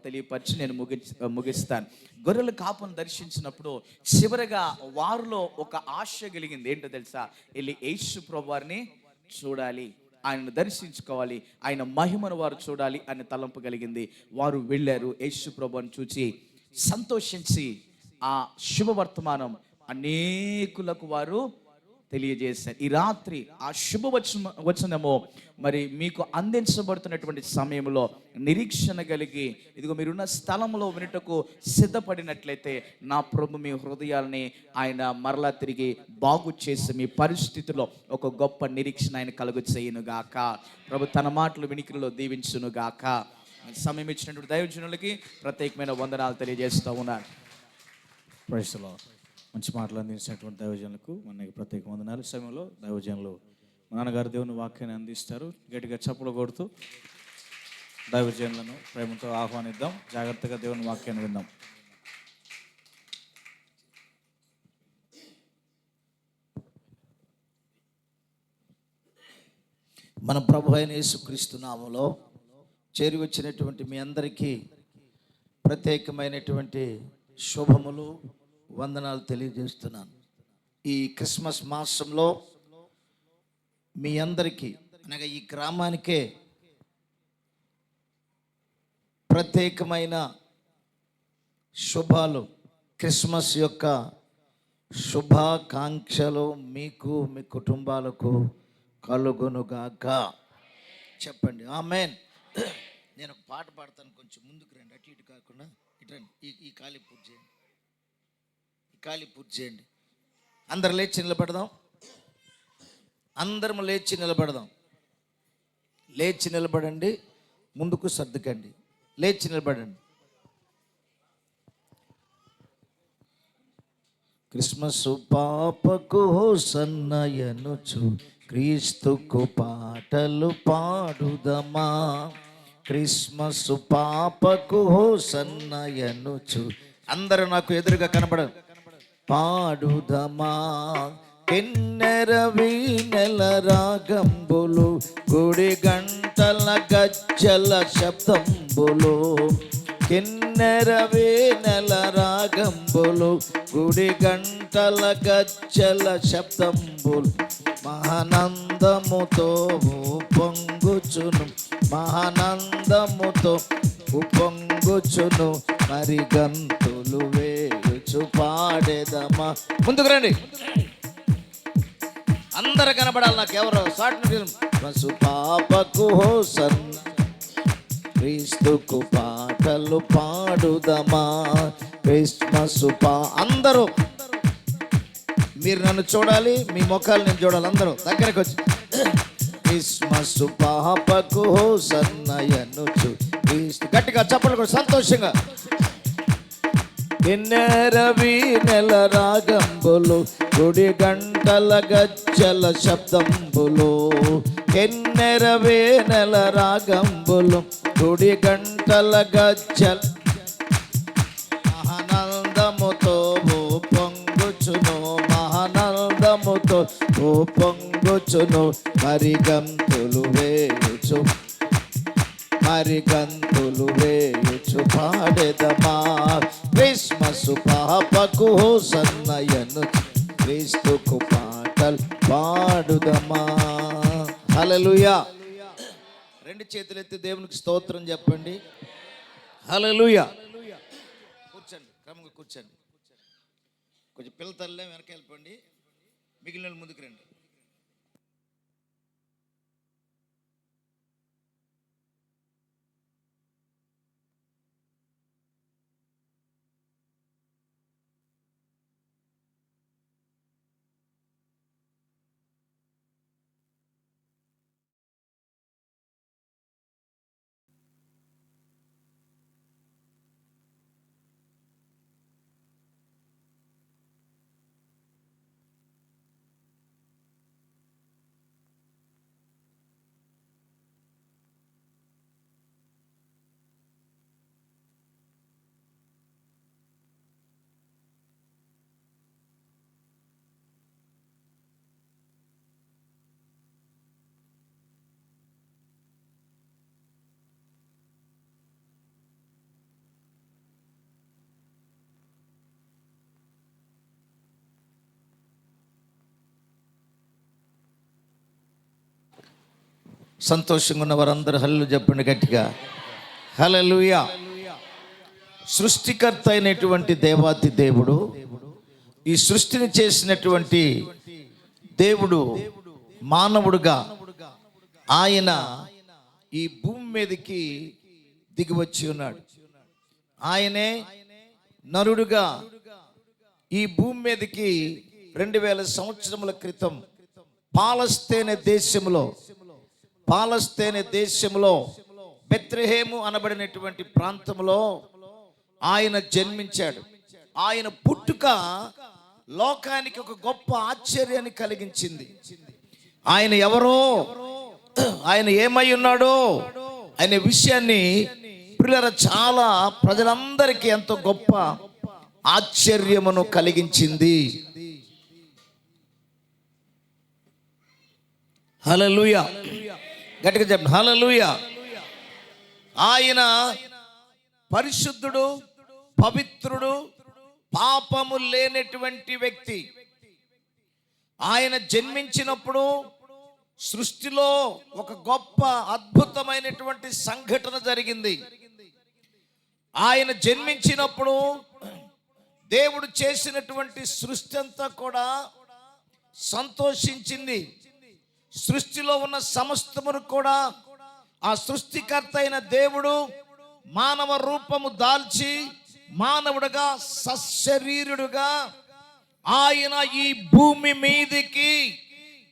తెలియపరిచి నేను ముగిస్తాను. గొర్రెల కాపును దర్శించినప్పుడు చివరిగా వారిలో ఒక ఆశ కలిగింది. ఏంటో తెలుసా? వెళ్ళి యేసు ప్రభువారిని చూడాలి, ఆయనను దర్శించుకోవాలి, ఆయన మహిమను వారు చూడాలి అని తలంపు కలిగింది. వారు వెళ్ళారు, యేసు ప్రభువుని చూచి సంతోషించి ఆ శుభవర్తమానం అనేకులకు వారు తెలియజేశారు. ఈ రాత్రి ఆ వచనము మరి మీకు అందించబడుతున్నటువంటి సమయంలో నిరీక్షణ కలిగి ఇదిగో మీరున్న స్థలంలో వినుటకు సిద్ధపడినట్లయితే నా ప్రభు మీ హృదయాల్ని ఆయన మరలా తిరిగి బాగు చేసి మీ పరిస్థితిలో ఒక గొప్ప నిరీక్షణ ఆయన కలుగు చేయునుగాక. ప్రభు తన మాటలు వినికిడిలో దీవించునుగాక. సమయం ఇచ్చినటువంటి దైవజనులకి ప్రత్యేకమైన వందనాలు తెలియజేస్తూ ఉన్నారు. Praise the lord. మంచి మాటలు అందించినటువంటి దైవజనులకు మనకి ప్రత్యేక వందనాలు. సమయంలో దైవజనులు మా నాన్నగారు దేవుని వాక్యాన్ని అందిస్తారు. గట్టిగా చప్పులు కొడుతూ దైవజనులను ప్రేమతో ఆహ్వానిద్దాం. జాగ్రత్తగా దేవుని వాక్యాన్ని విందాం. మన ప్రభు అయిన యేసుక్రీస్తు నామములో చేరి వచ్చినటువంటి మీ అందరికీ ప్రత్యేకమైనటువంటి శుభములు, వందనాలు తెలియజేస్తున్నాను. ఈ క్రిస్మస్ మాసంలో మీ అందరికీ అనగా ఈ గ్రామానికే ప్రత్యేకమైన శుభాలు, క్రిస్మస్ యొక్క శుభాకాంక్షలు మీకు మీ కుటుంబాలకు కలుగునుగాక. చెప్పండి ఆమేన్. నేను ఒక పాట పాడతాను, కొంచెం ముందుకు రండి, అటు ఇటు కాకుండా ఇటు రండి. ఈ ఖాళీ పూజ చేయండి, ఈ ఖాళీ పూజ చేయండి. అందరు లేచి నిలబడదాం, అందరం లేచి నిలబడదాం. లేచి నిలబడండి, ముందుకు సర్దుకండి, లేచి నిలబడండి. క్రిస్మస్ పాపకు సన్నయనుచు క్రీస్తుకు పాటలు పాడుదమా. క్రిస్మస్ పాపకు సన్నయనుచు అందరూ నాకు ఎదురుగా కనబడదు. పాడుదమా కిన్నెర వీణెల రాగంబులు, గుడి గంటల గజ్జల శబ్దంబులు. కిన్నెర వీణెల రాగంబులు, గుడి గంటల గజ్జల శబ్దంబులు. మహానందముతో పొంగుచును, మహానందముతో ఉప్పొంగుచును, మరి గంతులు వేయుచు పాడేదమా. ముందుకు రండి, అందరు కనబడాలి నాకు. ఎవరో పసు పాపకు హోసన్న, క్రీస్తుకు పాటలు పాడుదమా. క్రిస్మస్ అందరూ మీరు నన్ను చూడాలి, మీ ముఖాలు నేను చూడాలి. అందరూ దగ్గరకు వచ్చి క్రిస్మస్ పాపకు సన్నయనుచు క్రీస్తు. గట్టిగా చప్పట్లు కూడా సంతోషంగా. కిన్నెర వీణెల రాగంబులు, గుడి గంటల గజ్జల శబ్దంబులు. కిన్నెర వీణెల రాగంబులు, గుడి గంటల గజ్జల. మహానందముతో పొంగుచును, మహానందముతో పొంగుచును, మరి గంతులు వేయుచు, మరి గంతులు వేయుచు పాడెదమా. క్రిస్మస్ పాపకు సన్నయను, క్రీస్తుకు పాటలు పాడుదమా. హల్లెలూయా. రెండు చేతులు ఎత్తి దేవునికి స్తోత్రం చెప్పండి. హల్లెలూయా. కూర్చోండి, క్రమంగా కూర్చోండి. కొంచెం పిల్లతల్లే వెనక వెళ్ళిపోండి, మిగిలిన ముందుకు రండి. సంతోషంగా ఉన్న వారందరూ హల్లు చెప్పండి గట్టిగా. హల్లెలూయా. సృష్టికర్త అయినటువంటి దేవాతి దేవుడు, ఈ సృష్టిని చేసినటువంటి దేవుడు మానవుడుగా ఆయన ఈ భూమి మీదకి దిగి వచ్చి ఉన్నాడు. ఆయనే నరుడుగా ఈ భూమి మీదకి 2000 సంవత్సరముల క్రితం పాలస్తీనా దేశంలో బెత్లెహేము అనబడినటువంటి ప్రాంతంలో ఆయన జన్మించాడు. ఆయన పుట్టుక లోకానికి ఒక గొప్ప ఆశ్చర్యాన్ని కలిగించింది. ఆయన ఎవరో, ఆయన ఏమై ఉన్నాడో అనే విషయాన్ని ప్రియులారా చాలా ప్రజలందరికీ ఎంతో గొప్ప ఆశ్చర్యమును కలిగించింది. హల్లెలూయా. గట్టిగా చెప్పండి హల్లెలూయా. ఆయన పరిశుద్ధుడు, పవిత్రుడు, పాపము లేనటువంటి వ్యక్తి. ఆయన జన్మించినప్పుడు సృష్టిలో ఒక గొప్ప అద్భుతమైనటువంటి సంఘటన జరిగింది. ఆయన జన్మించినప్పుడు దేవుడు చేసినటువంటి సృష్టి అంతా కూడా సంతోషించింది. సృష్టిలో ఉన్న సమస్తమును కూడా ఆ సృష్టికర్త అయిన దేవుడు మానవ రూపము దాల్చి మానవుడుగా సశరీరుడుగా ఆయన ఈ భూమి మీదికి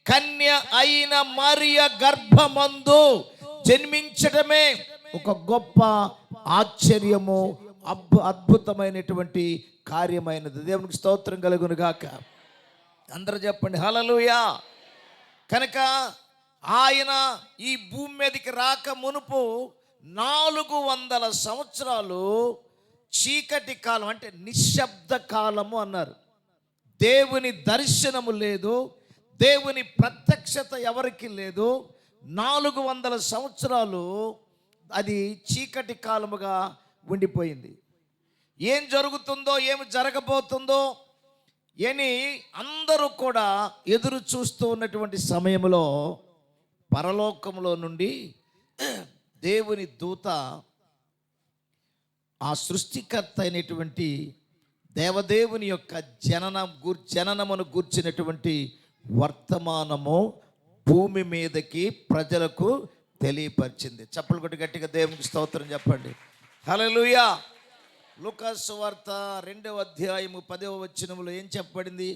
కన్య అయిన మరియ గర్భమందు జన్మించడమే ఒక గొప్ప ఆశ్చర్యము, అద్భుతమైనటువంటి కార్యమైనది. దేవునికి స్తోత్రం కలుగును గాక. అందరూ చెప్పండి హల్లెలూయా. కనుక ఆయన ఈ భూమి మీదకి రాక మునుపు 400 సంవత్సరాలు చీకటి కాలం, అంటే నిశ్శబ్ద కాలము అన్నారు. దేవుని దర్శనము లేదు, దేవుని ప్రత్యక్షత ఎవరికి లేదు. 400 సంవత్సరాలు అది చీకటి కాలముగా ఉండిపోయింది. ఏం జరుగుతుందో, ఏమి జరగబోతుందో అని అందరూ కూడా ఎదురు చూస్తూ ఉన్నటువంటి సమయంలో పరలోకంలో నుండి దేవుని దూత ఆ సృష్టికర్త అయినటువంటి దేవదేవుని యొక్క జననమును గూర్చినటువంటి వర్తమానము భూమి మీదకి ప్రజలకు తెలియపరిచింది. చప్పలు కొట్టి గట్టిగా దేవునికి స్తోత్రం చెప్పండి హల్లెలూయా. లూకాసు సువార్త 2వ అధ్యాయము 10వ వచనములో ఏం చెప్పబడింది?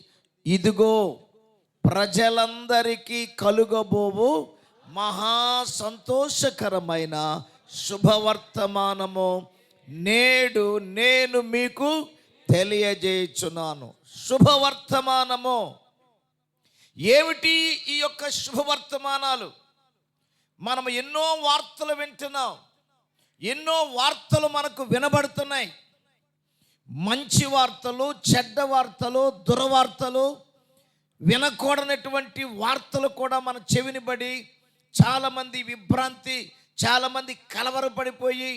ఇదిగో ప్రజలందరికీ కలుగబోవు మహా సంతోషకరమైన శుభవర్తమానము నేడు నేను మీకు తెలియజేయుచున్నాను. శుభవర్తమానము ఏమిటి? ఈ యొక్క శుభవర్తమానాలు మనం ఎన్నో వార్తలు వింటున్నాం, ఎన్నో వార్తలు మనకు వినబడుతున్నాయి. మంచి వార్తలు, చెడ్డ వార్తలు, దుర్వార్తలు, వినకూడనటువంటి వార్తలు కూడా మన చెవిని పడి చాలామంది విభ్రాంతి, చాలామంది కలవరపడిపోయి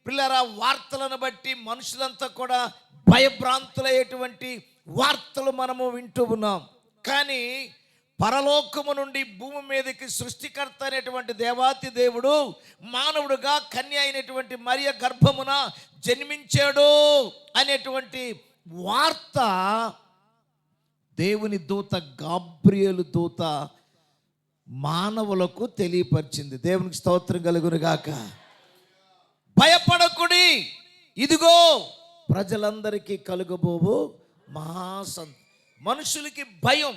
పిల్లరా వార్తలను బట్టి మనుషులంతా కూడా భయభ్రాంతులయ్యేటువంటి వార్తలు మనము వింటూ ఉన్నాం. కానీ పరలోకము నుండి భూమి మీదకి సృష్టికర్త అయినటువంటి దేవాతి దేవుడు మానవుడుగా కన్య అయినటువంటి మరియ గర్భమున జన్మించాడు అనేటువంటి వార్త దేవుని దూత గాబ్రియేలు దూత మానవులకు తెలియపరిచింది. దేవునికి స్తోత్రం కలుగును గాక. భయపడకుడి, ఇదిగో ప్రజలందరికీ కలుగబోవు మనుషులకి భయం,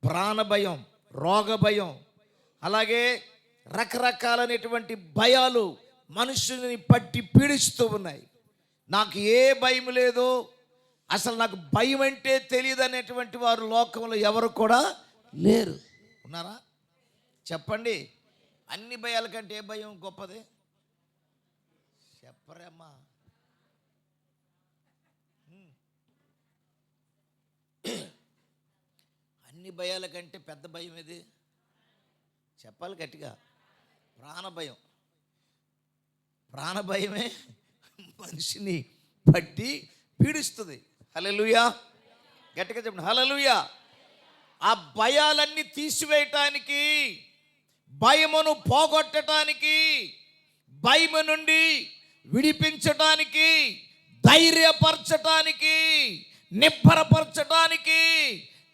ప్రాణ భయం, రోగ భయం, అలాగే రకరకాలైనటువంటి భయాలు మనుషుల్ని పట్టి పీడిస్తూ ఉన్నాయి. నాకు ఏ భయం లేదు, అసలు నాకు భయం అంటే తెలియదు అనేటువంటి వారు లోకంలో ఎవరు కూడా లేరు. ఉన్నారా? చెప్పండి. అన్ని భయాల కంటే ఏ భయం గొప్పది? చెప్పరేమ్మా. అన్ని భయాల కంటే పెద్ద భయం ఏది? చెప్పాలి గట్టిగా. ప్రాణభయం. ప్రాణభయమే మనిషిని పట్టి పీడిస్తుంది. హల్లెలూయా. గట్టిగా చెప్పండి హల్లెలూయా. ఆ భయాలన్నీ తీసివేయటానికి భయమును పోగొట్టడానికి, భయము నుండి విడిపించటానికి, ధైర్యపరచటానికి, నిబ్బరపరచటానికి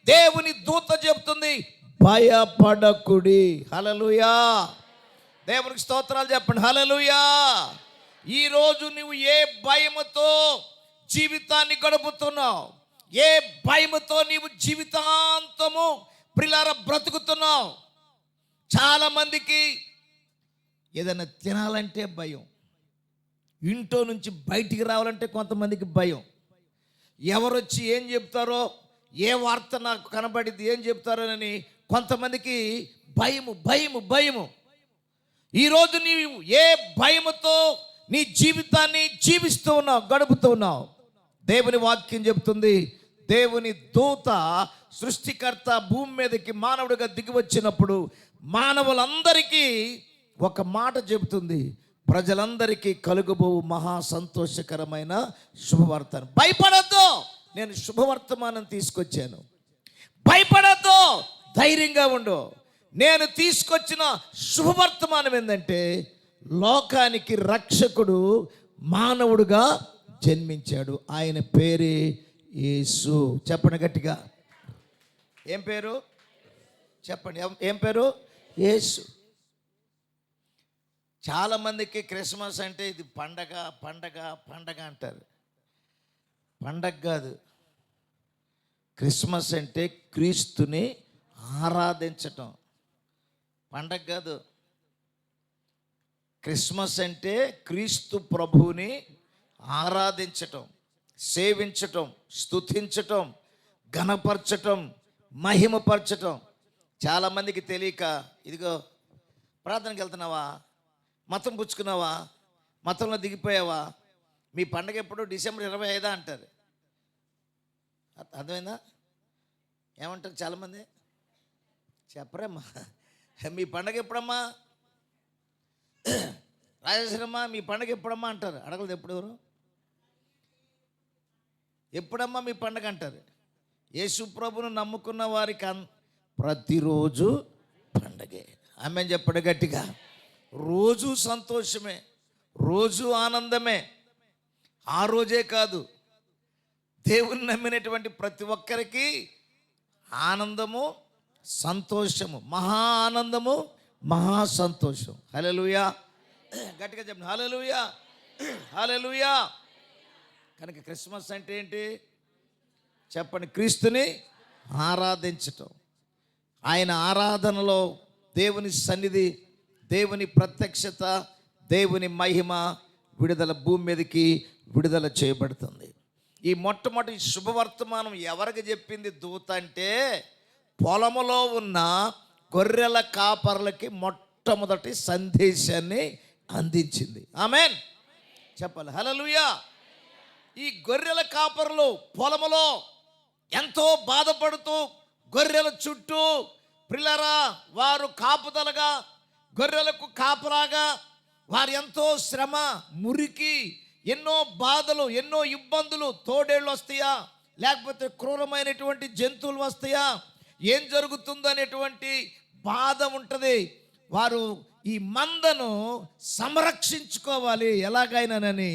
దేవుని దూత చెప్తుంది, భయపడకుడి. హల్లెలూయా. దేవునికి స్తోత్రాలు చెప్పండి. హల్లెలూయా. ఈరోజు నువ్వు ఏ భయముతో జీవితాన్ని గడుపుతున్నావు, ఏ భయముతో నీవు జీవితాంతము ప్రిలార బ్రతుకుతున్నావు. చాలామందికి ఏదైనా తినాలంటే భయం, ఇంట్లో నుంచి బయటికి రావాలంటే కొంతమందికి భయం. ఎవరొచ్చి ఏం చెప్తారో, ఏ వార్త నాకు కనబడింది ఏం చెప్తారోనని కొంతమందికి భయము. ఈరోజు నీవు ఏ భయముతో నీ జీవితాన్ని జీవిస్తూ ఉన్నావు, గడుపుతూ ఉన్నావు. దేవుని వాక్యం చెబుతుంది, దేవుని దూత సృష్టికర్త భూమి మీదకి మానవుడిగా దిగి వచ్చినప్పుడు మానవులందరికీ ఒక మాట చెబుతుంది, ప్రజలందరికీ కలుగబో మహా సంతోషకరమైన శుభవార్తను. భయపడద్దు, నేను శుభవర్తమానం తీసుకొచ్చాను. భయపడద్దు, ధైర్యంగా ఉండు. నేను తీసుకొచ్చిన శుభవర్తమానం ఏంటంటే, లోకానికి రక్షకుడు మానవుడుగా జన్మించాడు. ఆయన పేరే యేసు. చెప్పండి గట్టిగా. ఏం పేరు చెప్పండి? ఏం పేరు? యేసు. చాలామందికి క్రిస్మస్ అంటే ఇది పండగ పండగ పండగ అంటారు. పండగ కాదు. క్రిస్మస్ అంటే క్రీస్తుని ఆరాధించటం. పండగ కాదు. క్రిస్మస్ అంటే క్రీస్తు ప్రభువుని ఆరాధించటం, సేవించటం, స్తుతించటం, ఘనపరచటం, మహిమపరచటం. చాలామందికి తెలియక, ఇదిగో ప్రార్థనకి వెళ్తున్నావా, మతం పుచ్చుకున్నావా, మతంలో దిగిపోయావా, మీ పండగ ఎప్పుడు డిసెంబర్ 25 అంటారు. అర్థమైందా? ఏమంటారు చాలామంది? చెప్పరమ్మా, మీ పండగ ఎప్పుడమ్మా? రాజేశ్వరమ్మ మీ పండగ ఎప్పుడమ్మా అంటారు. అడగలేదు ఎప్పుడు ఎవరు? ఎప్పుడమ్మా మీ పండగ అంటారు. యేసు ప్రభువును నమ్ముకున్న వారికి ప్రతిరోజు పండగే. ఆమేన్ చెప్పండి గట్టిగా. రోజు సంతోషమే, రోజు ఆనందమే. ఆ రోజే కాదు, దేవుని నమ్మినటువంటి ప్రతి ఒక్కరికి ఆనందము, సంతోషము, మహా ఆనందము, మహా సంతోషం. హల్లెలూయా. గట్టిగా చెప్పండి. హల్లెలూయా, హల్లెలూయా. కనుక క్రిస్మస్ అంటే ఏంటి చెప్పండి? క్రీస్తుని ఆరాధించటం. ఆయన ఆరాధనలో దేవుని సన్నిధి, దేవుని ప్రత్యక్షత, దేవుని మహిమ విడుదల భూమి మీదకి విడుదల చేయబడుతుంది. ఈ మొట్టమొదటి శుభవర్తమానం ఎవరికి చెప్పింది దూత అంటే, పొలములో ఉన్న గొర్రెల కాపర్లకి మొట్టమొదటి సందేశాన్ని అందించింది. ఆమేన్ చెప్పాలి. హల్లెలూయా. ఈ గొర్రెల కాపర్లు పొలములో ఎంతో బాధపడుతూ గొర్రెల చుట్టూ ప్రిలరా వారు కాపుదలగా, గొర్రెలకు కాపలాగా వారు ఎంతో శ్రమ, మురికి, ఎన్నో బాధలు, ఎన్నో ఇబ్బందులు. తోడేళ్ళు వస్తాయా, లేకపోతే క్రూరమైనటువంటి జంతువులు వస్తాయా, ఏం జరుగుతుందో అనేటువంటి బాధ ఉంటుంది. వారు ఈ మందను సంరక్షించుకోవాలి ఎలాగైనానని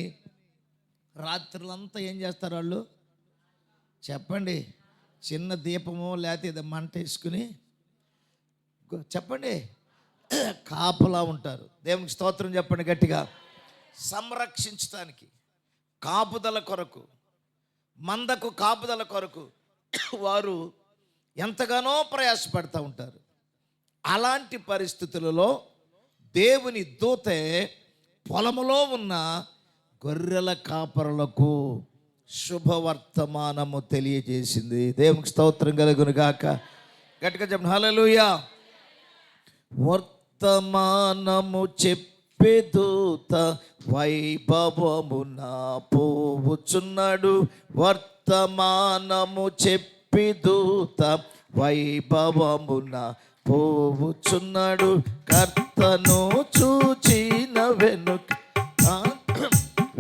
రాత్రులంతా ఏం చేస్తారు వాళ్ళు చెప్పండి? చిన్న దీపమో లేకపోతే ఏదో మంట వేసుకుని చెప్పండి కాపలా ఉంటారు. దేవునికి స్తోత్రం చెప్పండి గట్టిగా. సంరక్షించడానికి, కాపుదల కొరకు, మందకు కాపుదల కొరకు వారు ఎంతగానో ప్రయాసపడుతూ ఉంటారు. అలాంటి పరిస్థితులలో దేవుని దూతే పొలములో ఉన్న గొర్రెల కాపరులకు శుభవర్తమానము తెలియజేసింది. దేవునికి స్తోత్రం కలుగును గాక. గట్టిగా చెప్పండి. హల్లెలూయా. వర్తమానము చెప్పే దూత వైభవమున పోవుచున్నాడు. వర్తమానము చెప్పి దూత వైభవమున పోవుచున్నాడు. కర్తను చూచిన వెనుక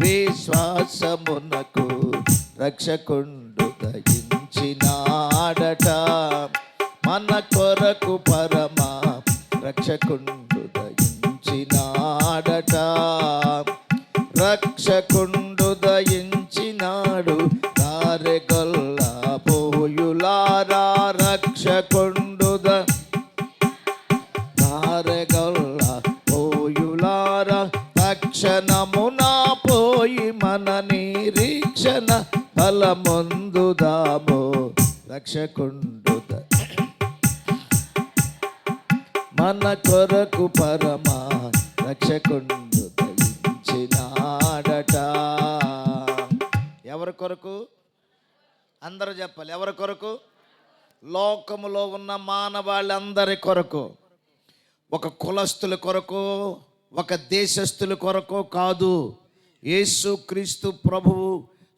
విశ్వాసమునకు రక్షకుండు దయించినాడట. మన కొరకు పరమా రక్షకుండు దయించినాడట, రక్షకుండు దయించినాడు. దారెగొల్ల పోయులారా రక్షకుండు దారెగొల్ల పోయులారా తక్షణమున పోయి మన నిరీక్షణ ఫలమొందుదాము. రక్షకుండు మన కొరకు పరమా రక్షకుండు దయించినాడట. ఎవరి కొరకు? అందరూ చెప్పాలి. ఎవరి కొరకు? లోకములో ఉన్న మానవాళ్ళందరి కొరకు. ఒక కులస్తుల కొరకు, ఒక దేశస్థుల కొరకు కాదు. యేసుక్రీస్తు ప్రభువు.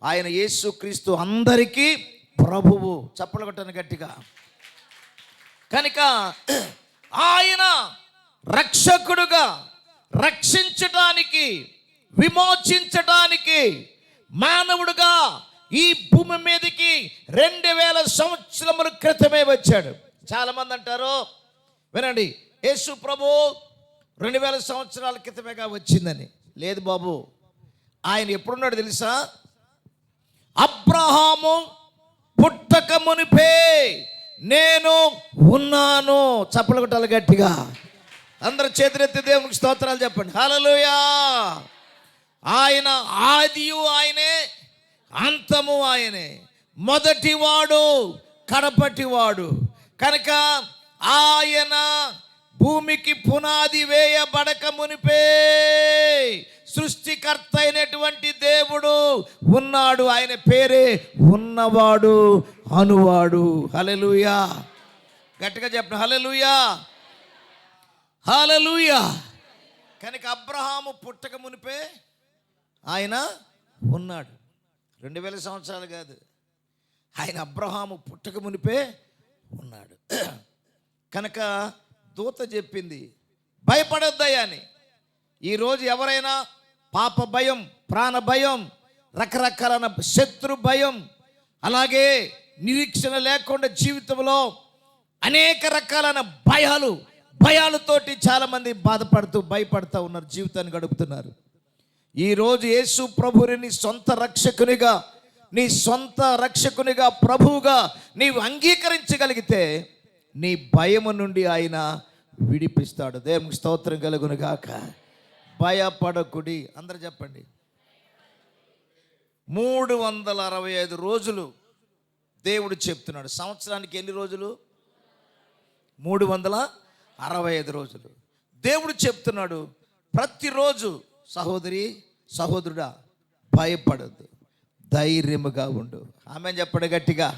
ఆయన యేసుక్రీస్తు అందరికీ ప్రభువు. చప్పలు కొట్టను గట్టిగా. కనుక ఆయన రక్షకుడుగా రక్షించటానికి, విమోచించటానికి మానవుడుగా ఈ భూమి మీదకి 2000 సంవత్సరముల క్రితమే వచ్చాడు. చాలామంది అంటారు, వినండి, యేసు ప్రభు 2000 సంవత్సరాల క్రితమేగా వచ్చిందని. లేదు బాబు, ఆయన ఎప్పుడున్నాడు తెలుసా? అబ్రహాము పుట్టక మునిపే నేను ఉన్నాను. చప్పలు కొట్టాలి గట్టిగా. అందరూ చేతులెత్తి దేవునికి స్తోత్రాలు చెప్పండి. హల్లెలూయా. ఆయన ఆదియు ఆయనే, అంతము ఆయనే, మొదటివాడు కడపటివాడు. కనుక ఆయన భూమికి పునాది వేయబడక మునిపే సృష్టికర్త అయినటువంటి దేవుడు ఉన్నాడు. ఆయన పేరే ఉన్నవాడు, అనువాడు. హల్లెలూయా. గట్టిగా చెప్పండి. హల్లెలూయా, హల్లెలూయా. కనుక అబ్రహాము పుట్టక మునిపే ఆయన ఉన్నాడు. 2000 సంవత్సరాలు కాదు, ఆయన అబ్రహాము పుట్టక మునిపే ఉన్నాడు. కనుక దూత చెప్పింది, భయపడొద్దయ్యా అని. ఈరోజు ఎవరైనా పాప భయం, ప్రాణ భయం, రకరకాల శత్రు భయం, అలాగే నిరీక్షణ లేకుండా జీవితంలో అనేక రకాలైన భయాలతోటి చాలామంది బాధపడుతూ భయపడుతూ ఉన్నారు, జీవితాన్ని గడుపుతున్నారు. ఈరోజు యేసు ప్రభుని నీ సొంత రక్షకునిగా, నీ సొంత రక్షకునిగా, ప్రభువుగా నీవు అంగీకరించగలిగితే నీ భయము నుండి ఆయన విడిపిస్తాడు. దేవునికి స్తోత్రం కలుగును గాక. భయపడకుడి. అందరూ చెప్పండి. 365 రోజులు దేవుడు చెప్తున్నాడు. సంవత్సరానికి ఎన్ని రోజులు? 365 రోజులు దేవుడు చెప్తున్నాడు. ప్రతిరోజు సహోదరి, సహోదరుడా, భయపడద్దు, ధైర్యముగా ఉండు. ఆమె చెప్పండి గట్టిగా.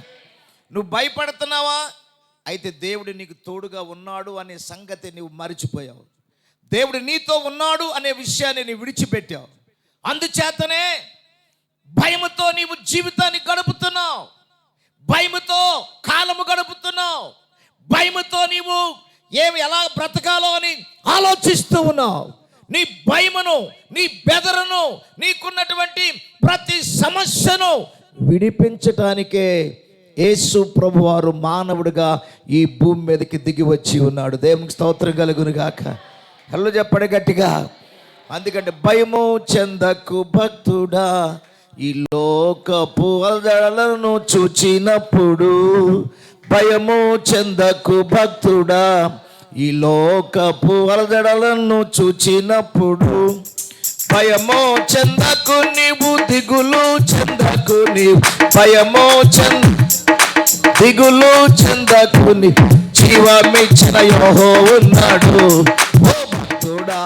నువ్వు భయపడుతున్నావా? అయితే దేవుడు నీకు తోడుగా ఉన్నాడు అనే సంగతి నువ్వు మరిచిపోయావు. దేవుడు నీతో ఉన్నాడు అనే విషయాన్ని నీవు విడిచిపెట్టావు. అందుచేతనే భయముతో నీవు జీవితాన్ని గడుపుతున్నావు, భయముతో కాలము గడుపుతున్నావు, భయముతో నీవు ఎలా బ్రతకాలో అని ఆలోచిస్తూ ఉన్నావు. నీ భయమును, నీ బెదరును, నీకున్నటువంటి ప్రతి సమస్యను విడిపించటానికే యేసు ప్రభువారు మానవుడిగా ఈ భూమి మీదకి దిగి వచ్చి ఉన్నాడు. దేవునికి స్తోత్రం కలుగును గాక. హల్లు చెప్పండి గట్టిగా. అందుకంటే భయము చెందకు భక్తుడా, ఈ లోకపు అలజడులను చూచినప్పుడు. భయము చెందకు భక్తుడా, ఈ లోకపు అలజడులను చూచినప్పుడు. భయము చెందకు నీవు, దిగులు చెందకు నీవు. భయము దిగులు చెందకు నీవు. జీవమిచ్చిన యెహోవా ఉన్నాడు. ఓ భక్తుడా,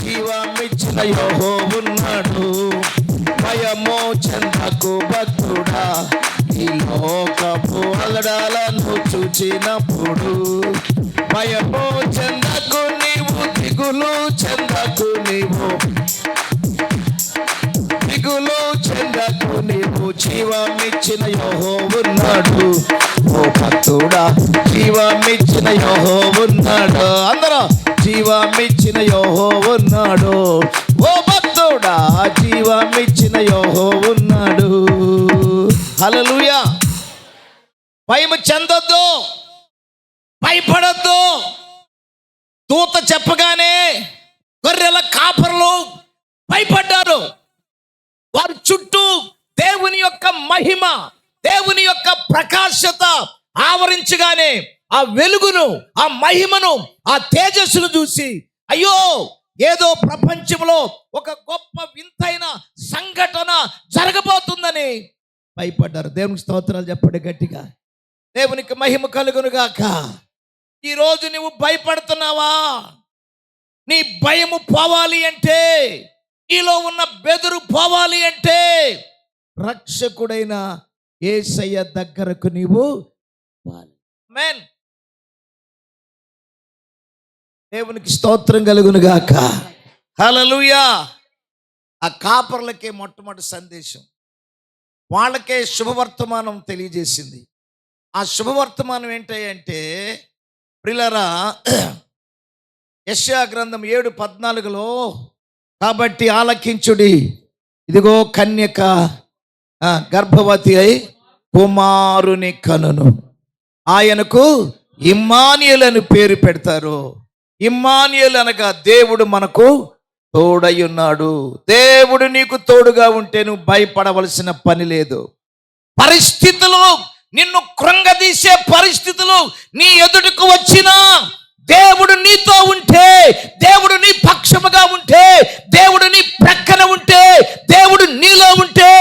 జీవమిచ్చిన యెహోవా ఉన్నాడు. భయము చెందకు భక్తుడా, ఈ లోకపు అలజడులను చూచినప్పుడు. భయము చెందకు నీవు, దిగులు చెందకు నీవు. దిగులు చెందకు నీవు. జీవమిచ్చిన యెహోవా ఉన్నాడు. ఓ భక్తుడా, జీవమిచ్చిన యెహోవా ఉన్నాడు. అందరూ జీవమిచ్చిన యెహోవా ఉన్నాడు. ఓ భక్తుడా, జీవమిచ్చిన యెహోవా ఉన్నాడు. హల్లెలూయా. భయము చెందొద్దు, భయపడొద్దు. దూత చెప్పగానే గొర్రెల కాపరులు భయపడ్డారు. వారి చుట్టూ దేవుని యొక్క మహిమ, దేవుని యొక్క ప్రకాశత ఆవరించగానే ఆ వెలుగును, ఆ మహిమను, ఆ తేజస్సును చూసి అయ్యో ఏదో ప్రపంచంలో ఒక గొప్ప వింతైన సంఘటన జరగబోతుందని భయపడ్డారు. దేవునికి స్తోత్రాలు చెప్పండి గట్టిగా. దేవునికి మహిమ కలుగును గాక. ఈరోజు నువ్వు భయపడుతున్నావా? నీ భయము పోవాలి అంటే, నీలో ఉన్న బెదురు పోవాలి అంటే రక్షకుడైన యేసయ్య దగ్గరకు నీవు ఆమేన్. దేవునికి స్తోత్రం కలుగును గాక. హల్లెలూయా. ఆ కాపర్లకే మొట్టమొదటి సందేశం, వాళ్ళకే శుభవర్తమానం తెలియజేసింది. ఆ శుభవర్తమానం ఏంటంటే ప్రియులారా, యెషయా గ్రంథం 7:14 కాబట్టి ఆలకించుడి, ఇదిగో కన్యక గర్భవతి అయి కుమారుని కనును, ఆయనకు ఇమ్మానుయేలు అని పేరు పెడతారు. ఇమ్మానుయేలు అనగా దేవుడు మనకు తోడయ్యున్నాడు. దేవుడు నీకు తోడుగా ఉంటే నువ్వు భయపడవలసిన పని లేదు. పరిస్థితులు నిన్ను కృంగదీసే పరిస్థితులు నీ ఎదుటకు వచ్చినా దేవుడు నీతో ఉంటే, దేవుడు నీ పక్షముగా ఉంటే, దేవుడు నీ ప్రక్కన ఉంటే, దేవుడు నీలో ఉంటే,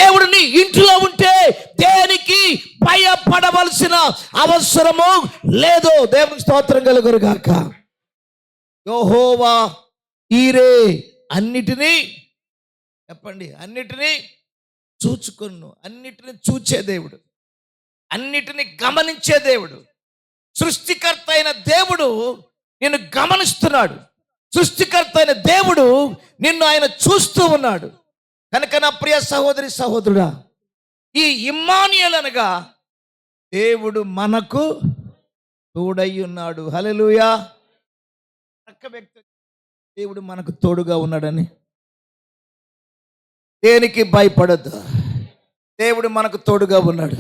దేవుడు నీ ఇంట్లో ఉంటే దేనికి భయపడవలసిన అవసరము లేదు. దేవునికి స్తోత్రం కలుగును గాక. యెహోవా ఈరే అన్నిటినీ చెప్పండి, అన్నిటినీ చూచుకొను. అన్నిటినీ చూచే దేవుడు, అన్నిటినీ గమనించే దేవుడు. సృష్టికర్త అయిన దేవుడు నిన్ను గమనిస్తున్నాడు. సృష్టికర్త అయిన దేవుడు నిన్ను ఆయన చూస్తూ ఉన్నాడు. కనుక నా ప్రియ సహోదరి సహోదరుడా, ఈ ఇమ్మానుయేలు అనగా దేవుడు మనకు తోడై ఉన్నాడు. హల్లెలూయా. దేవుడు మనకు తోడుగా ఉన్నాడని దేనికి భయపడద్దు. దేవుడు మనకు తోడుగా ఉన్నాడు.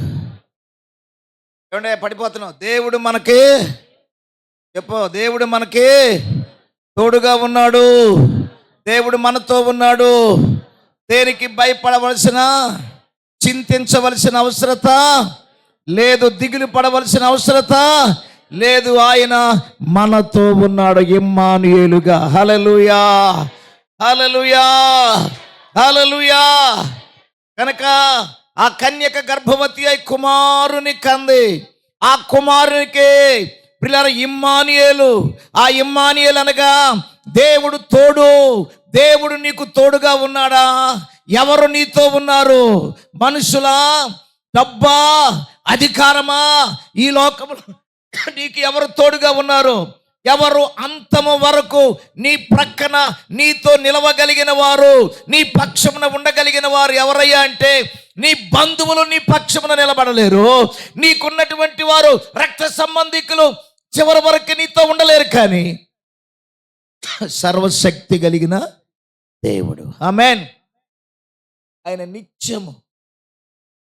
ఏమంటే పడిపోతున్నావు? దేవుడు మనకి చెప్పు, దేవుడు మనకి తోడుగా ఉన్నాడు. దేవుడు మనతో ఉన్నాడు. దేనికి భయపడవలసిన, చింతించవలసిన అవసరత లేదు, దిగులు పడవలసిన అవసరత లేదు. ఆయన మనతో ఉన్నాడు ఇమ్మానుయేలుగా. హల్లెలూయా, హల్లెలూయా, హల్లెలూయా. కనుక ఆ కన్యక గర్భవతి అయి కుమారుని కంది. ఆ కుమారునికి పిల్లల ఇమ్మానుయేలు. ఆ ఇమ్మానుయేలు అనగా దేవుడు తోడు. దేవుడు నీకు తోడుగా ఉన్నాడా? ఎవరు నీతో ఉన్నారు? మనుషులా, డబ్బా, అధికారమా? ఈ లోకములో నీకు ఎవరు తోడుగా ఉన్నారు? ఎవరు అంతము వరకు నీ ప్రక్కన నీతో నిలవగలిగిన వారు, నీ పక్షమున ఉండగలిగిన వారు ఎవరయ్యా అంటే నీ బంధువులు నీ పక్షమున నిలబడలేరు. నీకున్నటువంటి వారు రక్త సంబంధికులు చివరి వరకు నీతో ఉండలేరు. కానీ సర్వశక్తి కలిగిన దేవుడు, ఆమేన్, ఆయన నిత్యము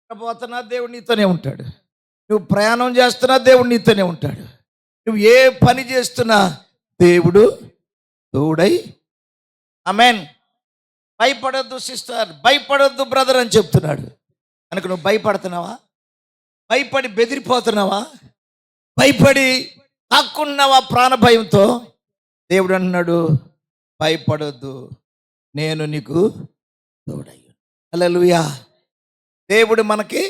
పోతున్నా దేవుడు నీతోనే ఉంటాడు. నువ్వు ప్రయాణం చేస్తున్నా దేవుడు నీతోనే ఉంటాడు. నువ్వు ఏ పని చేస్తున్నా దేవుడు తోడై. ఆమేన్. భయపడొద్దు సిస్టర్, భయపడొద్దు బ్రదర్ అని చెప్తున్నాడు. కనుక నువ్వు భయపడుతున్నావా? భయపడి బెదిరిపోతున్నావా? భయపడి తాక్కున్నావా ప్రాణ భయంతో? దేవుడు అన్నాడు, భయపడొద్దు, నేను నీకు తోడై. హల్లెలూయా. దేవుడు మనకి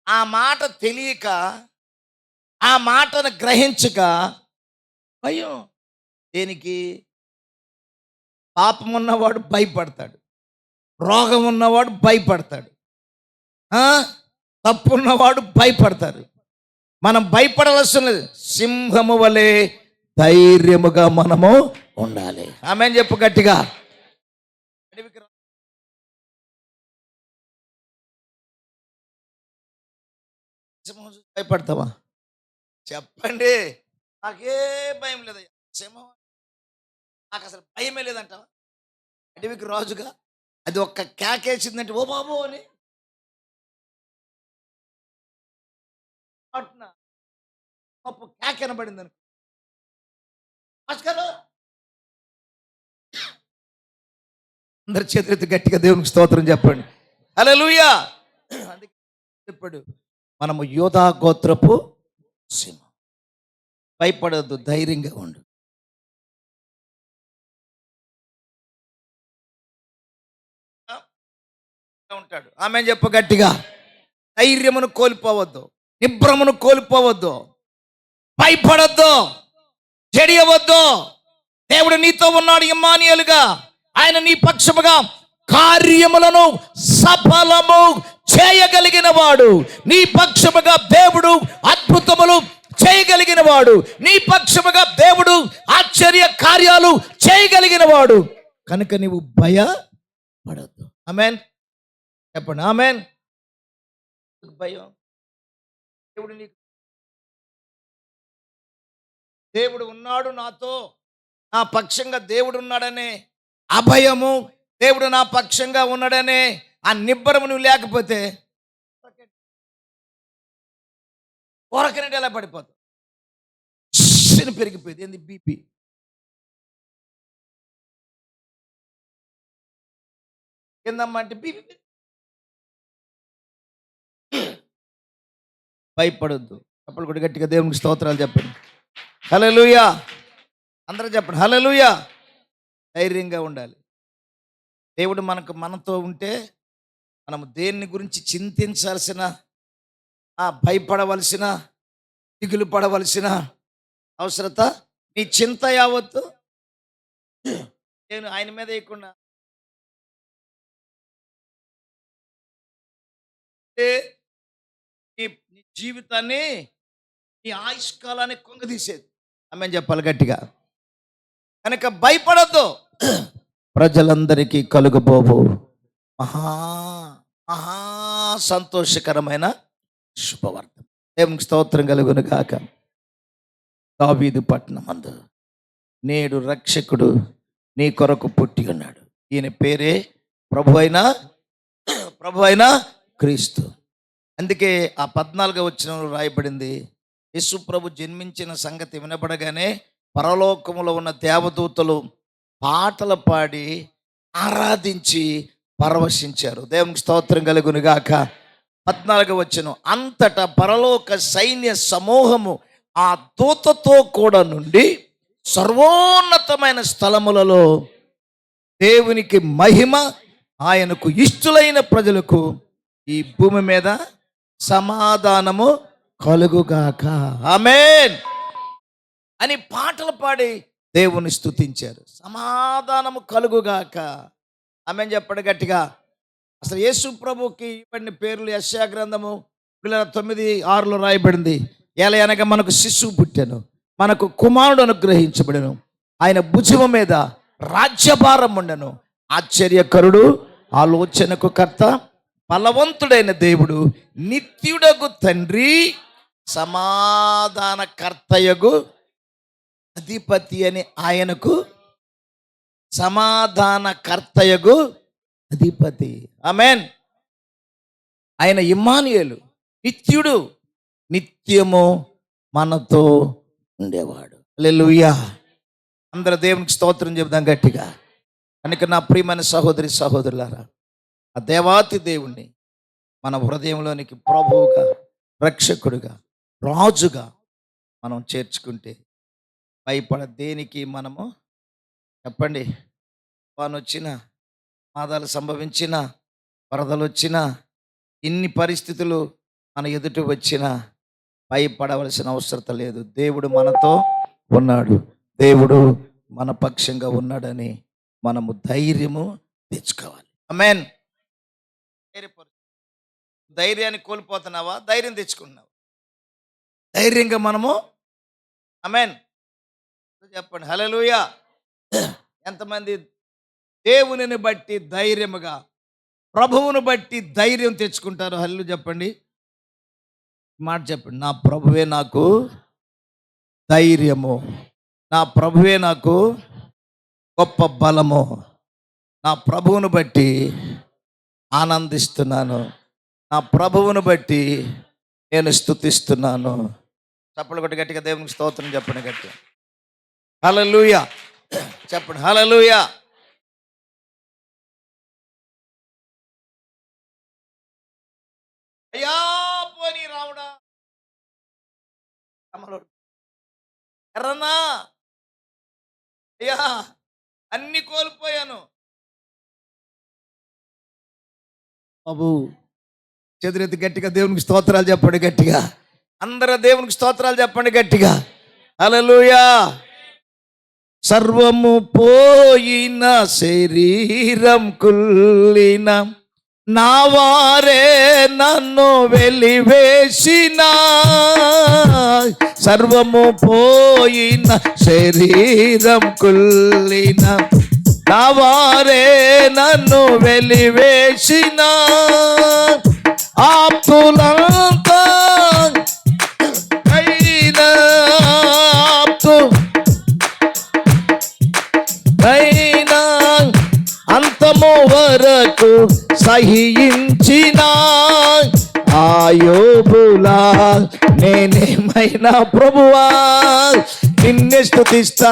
ఆ మాట తెలియక, ఆ మాటను గ్రహించక భయం. దేనికి? పాపం ఉన్నవాడు భయపడతాడు, రోగం ఉన్నవాడు భయపడతాడు, తప్పు ఉన్నవాడు భయపడతారు. మనం భయపడవలసిన సింహము వలె ధైర్యముగా మనము ఉండాలి. ఆమేన్ చెప్పు గట్టిగా. భయపడతావా? చెప్పండి. నాకే భయం లేదయ్యా, సింహం నాకు అసలు భయమే లేదంటావా? అడవికి రాజుగా అది ఒక్క కేకేసిందంటే ఓ బాబు అని కేక వినబడింది అనుకో, భాస్కరు అందరి చేతులెత్తి గట్టిగా దేవునికి స్తోత్రం చెప్పండి. హల్లెలూయా. అందుకే చెప్పాడు, మనము యోధా గోత్రపు సింహం. భయపడద్దు, ధైర్యంగా ఉండు. ఉంటాడు. ఆమె చెప్పు గట్టిగా, ధైర్యమును కోల్పోవద్దు, నిబ్రమును కోల్పోవద్దు, భయపడద్దు, జడియవద్దు. దేవుడు నీతో ఉన్నాడు ఇమ్మానుయేలుగా. ఆయన నీ పక్షముగా కార్యములను సఫలము చేయగలిగిన వాడు. నీ పక్షముగా దేవుడు అద్భుతములు చేయగలిగిన వాడు. నీ పక్షముగా దేవుడు ఆశ్చర్య కార్యాలు చేయగలిగిన వాడు. కనుక నీవు భయపడద్దు. ఆమేన్ చెప్పండి. ఆమేన్. భయం దేవుడు నీకు, దేవుడు ఉన్నాడు నాతో, నా పక్షంగా దేవుడు ఉన్నాడనే అభయము, దేవుడు నా పక్షంగా ఉన్నాడనే ఆ నిబ్బరము నువ్వు లేకపోతే కొరకనంటే ఎలా పడిపోతావు? పెరిగిపోయింది. ఏంది బీపీ? ఏందమ్మా అంటే బీపీ. భయపడొద్దు. అప్పుడు కూడా గట్టిగా దేవునికి స్తోత్రాలు చెప్పండి. హల్లెలూయా. అందరూ చెప్పండి హల్లెలూయా. ధైర్యంగా ఉండాలి. దేవుడు మనతో ఉంటే మనము దేన్ని గురించి చింతించాల్సిన, భయపడవలసిన, దిగులు పడవలసిన అవసరత, నీ చింత యావత్తు నేను ఆయన మీద వేయకుండా నీ జీవితాన్ని, నీ ఆయుష్కాలాన్ని కుంగదీసేది. ఆమె చెప్పాలి గట్టిగా. కనుక భయపడద్దు. ప్రజలందరికీ కలుగబోవు మహా మహా సంతోషకరమైన శుభవార్త. దేవునికి స్తోత్రం కలుగును గాక. దావీదు పట్టణమందు నేడు రక్షకుడు నీ కొరకు పుట్టి ఉన్నాడు. ఈయన పేరే ప్రభు అయిన క్రీస్తు. అందుకే ఆ 14వ వచనంలో రాయబడింది, యేసు ప్రభు జన్మించిన సంగతి వినబడగానే పరలోకములో ఉన్న దేవదూతలు పాటలు పాడి ఆరాధించి పరవశించారు. దేవునికి స్తోత్రం కలుగును గాక. 14వ వచనం, అంతటా పరలోక సైన్య సమూహము ఆ దూతతో కూడా నుండి సర్వోన్నతమైన స్థలములలో దేవునికి మహిమ, ఆయనకు ఇష్టులైన ప్రజలకు ఈ భూమి మీద సమాధానము కలుగుగాక ఆమేన్ అని పాటలు పాడి దేవుని స్తుతించారు. సమాధానము కలుగుగాక ఆమేన్ చెప్పండి గట్టిగా. అసలు యేసు ప్రభుకి ఇవన్నీ పేర్లు యెషయా గ్రంథము 9:6 రాయబడింది. ఎలయనగా మనకు శిశువు పుట్టెను, మనకు కుమారుడు అనుగ్రహించబడెను, ఆయన భుజము మీద రాజ్యభారం ఉండెను, ఆశ్చర్యకరుడు, ఆలోచనకు కర్త, బలవంతుడైన దేవుడు, నిత్యుడగు తండ్రి, సమాధానకర్తయగు అధిపతి అని ఆయనకు సమాధానకర్తయగు అధిపతి. ఆమేన్. ఆయన ఇమ్మానుయేలు, నిత్యుడు, నిత్యము మనతో ఉండేవాడు. హల్లెలూయా. అందరూ దేవునికి స్తోత్రం చెబుదాం గట్టిగా. కనుక నా ప్రియమైన సహోదరి సహోదరులారా, ఆ దేవాతి దేవుణ్ణి మన హృదయంలోనికి ప్రభువుగా, రక్షకుడుగా, రాజుగా మనం చేర్చుకుంటే దేనికి మనము చెప్పండి. వాను వచ్చిన, బాధలు సంభవించిన, వరదలు వచ్చిన, ఇన్ని పరిస్థితులు మన ఎదుట వచ్చినా భయపడవలసిన అవసరం లేదు. దేవుడు మనతో ఉన్నాడు, దేవుడు మన పక్షంగా ఉన్నాడని మనము ధైర్యము తెచ్చుకోవాలి. ఆమేన్. ధైర్యాన్ని కోల్పోతున్నావా? ధైర్యం తెచ్చుకున్నావు. ధైర్యంగా మనము ఆమేన్ చెప్పండి హల్లెలూయా. ఎంతమంది దేవునిని బట్టి ధైర్యముగా, ప్రభువును బట్టి ధైర్యం తెచ్చుకుంటారు? హల్లెలూయా చెప్పండి. మాట చెప్పండి, నా ప్రభువే నాకు ధైర్యము, నా ప్రభువే నాకు గొప్ప బలము, నా ప్రభువును బట్టి ఆనందిస్తున్నాను, నా ప్రభువును బట్టి నేను స్తుతిస్తున్నాను. చప్పలు కొట్టి గట్టిగా దేవునికి స్తోత్రం చెప్పండి గట్టిగా. హల్లెలూయా. చెప్పండి హల్లెలూయా. అయ్యా పోనీ రాముడా ఎర్రన్నా, అయ్యా అన్ని కోల్పోయాను బాబు. చేతులెత్తి గట్టిగా దేవునికి స్తోత్రాలు చెప్పండి గట్టిగా. అందరూ దేవునికి స్తోత్రాలు చెప్పండి గట్టిగా. హల్లెలూయా. సర్వము పోయిన శరీరం కుల్లిన నా వారే నన్ను వెలివేసిన, సర్వము పోయిన శరీరం కుల్లిన నా వారే నన్ను వెలివేసిన, ఆప్తులంతా అయినా అయినా అంతము వరకు సహించిన ఆయోబులా నేనేమైనా ప్రభువా నిన్నే స్తుతిస్తా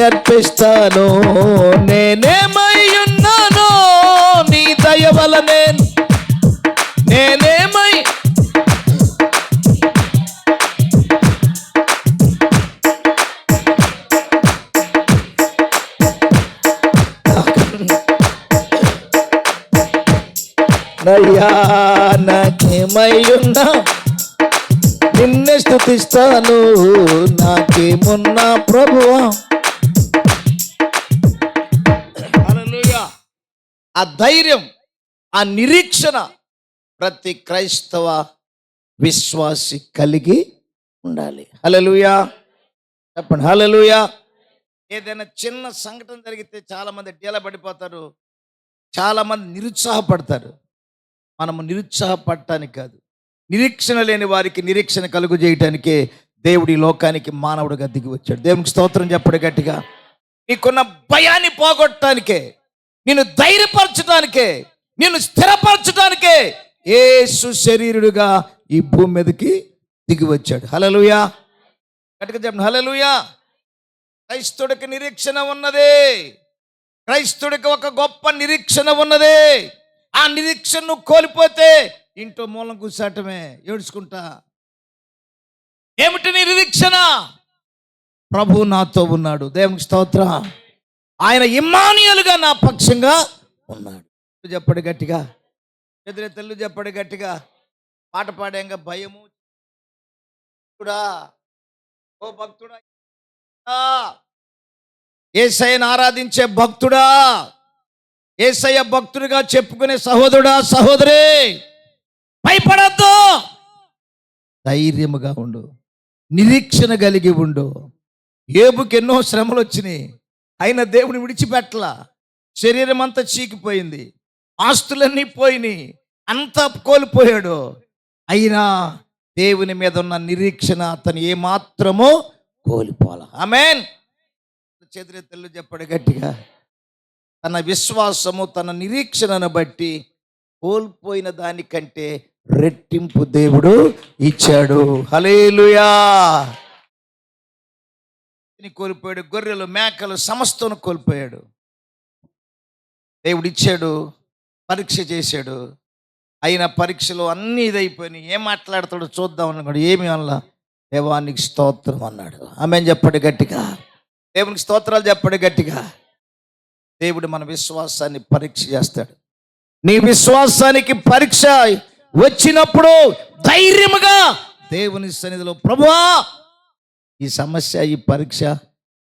అర్పిస్తాను. నేనేమై ఉన్నాను నీ దయ వలనే, నేనేమై అయ్యా నాకేమై ఉన్నా నిన్నే స్తుతిస్తాను, నాకేమున్నా ప్రభువా. హల్లెలూయా. ఆ ధైర్యం, ఆ నిరీక్షణ ప్రతి క్రైస్తవ విశ్వాసి కలిగి ఉండాలి. హల్లెలూయా. చెప్పండి హల్లెలూయా. ఏదైనా చిన్న సంఘటన జరిగితే చాలా మంది డేలా పడిపోతారు, చాలా మంది నిరుత్సాహపడతారు. మనము నిరుత్సాహపడటానికి కాదు, నిరీక్షణ లేని వారికి నిరీక్షణ కలుగు చేయటానికే దేవుడి లోకానికి మానవుడిగా దిగి వచ్చాడు. దేవునికి స్తోత్రం చెప్పడు గట్టిగా. నీకున్న భయాన్ని పోగొట్టడానికే, నిన్ను ధైర్యపరచడానికే, నిన్ను స్థిరపరచడానికే యేసు శరీరుడుగా ఈ భూమి మీదకి దిగి వచ్చాడు. హల్లెలూయా. గట్టిగా చెప్పండి హల్లెలూయా. క్రైస్తవుడికి నిరీక్షణ ఉన్నది. క్రైస్తవుడికి ఒక గొప్ప నిరీక్షణ ఉన్నది. ఆ నిరీక్షణను కోల్పోతే ఇంట్లో మూలం కూర్చోటమే, ఏడ్చుకుంటా. ఏమిటి నీ నిరీక్షణ? ప్రభు నాతో ఉన్నాడు. దేవునికి స్తోత్రం. ఆయన ఇమ్మానుయేలుగా నా పక్షంగా ఉన్నాడు. చెప్పడు గట్టిగా, ఎదురే తెల్లు చెప్పడు గట్టిగా. పాట పాడాక భయము భక్తుడా, ఓ భక్తుడా, యేసయ్యను ఆరాధించే భక్తుడా, యేసయ్య భక్తుడిగా చెప్పుకునే సహోదరుడా సహోదరి, భయపడద్దు, ధైర్యముగా ఉండు, నిరీక్షణ కలిగి ఉండు. యోబుకి ఎన్నో శ్రమలు వచ్చినాయి, అయినా దేవుని విడిచిపెట్టలా. శరీరం అంతా చీకిపోయింది, ఆస్తులన్నీ పోయినాయి, అంతా కోల్పోయాడు. అయినా దేవుని మీద ఉన్న నిరీక్షణ అతను ఏమాత్రమో కోల్పోలా. ఆమేన్. చేతులెత్తలు చెప్పడు గట్టిగా. తన విశ్వాసము, తన నిరీక్షణను బట్టి కోల్పోయిన దానికంటే రెట్టింపు దేవుడు ఇచ్చాడు. హల్లెలూయా. కోల్పోయాడు, గొర్రెలు మేకలు సమస్తం కోల్పోయాడు. దేవుడు ఇచ్చాడు, పరీక్ష చేశాడు. అయిన పరీక్షలో అన్నీ ఇదైపోయినాయి. ఏం మాట్లాడతాడో చూద్దాం అన్నాడు. ఏమి అన్నా, దేవానికి స్తోత్రం అన్నాడు. ఆమేన్ చెప్పండి గట్టిగా. దేవునికి స్తోత్రాలు చెప్పండి గట్టిగా. దేవుడు మన విశ్వాసాన్ని పరీక్ష చేస్తాడు. నీ విశ్వాసానికి పరీక్ష వచ్చినప్పుడు ధైర్యముగా దేవుని సన్నిధిలో, ప్రభువా ఈ సమస్య, ఈ పరీక్ష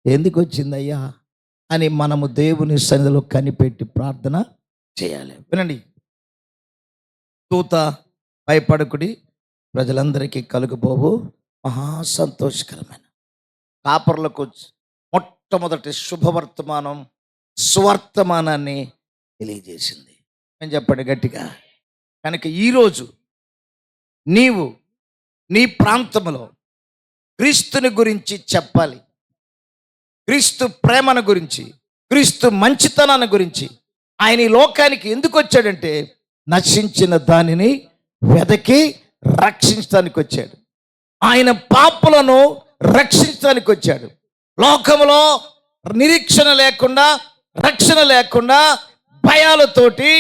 ఎందుకు వచ్చిందయ్యా అని మనము దేవుని సన్నిధిలో కనిపెట్టి ప్రార్థన చేయాలి. వినండి, దూత భయపడకుడి, ప్రజలందరికీ కలుగుబోవు మహా సంతోషకరమైన కాపరులకు మొట్టమొదటి శుభవర్తమానం, సువర్తమానాన్ని తెలియజేసింది. నేను చెప్పండి గట్టిగా. కనుక ఈరోజు నీవు నీ ప్రాంతంలో క్రీస్తుని గురించి చెప్పాలి. క్రీస్తు ప్రేమను గురించి, క్రీస్తు మంచితనాన్ని గురించి. ఆయన ఈ లోకానికి ఎందుకు వచ్చాడంటే నశించిన దానిని వెదకి రక్షించడానికి వచ్చాడు. ఆయన పాపులను రక్షించడానికి వచ్చాడు. లోకములో నిరీక్షణ లేకుండా, రక్షణ లేకుండా, భయాలతోటి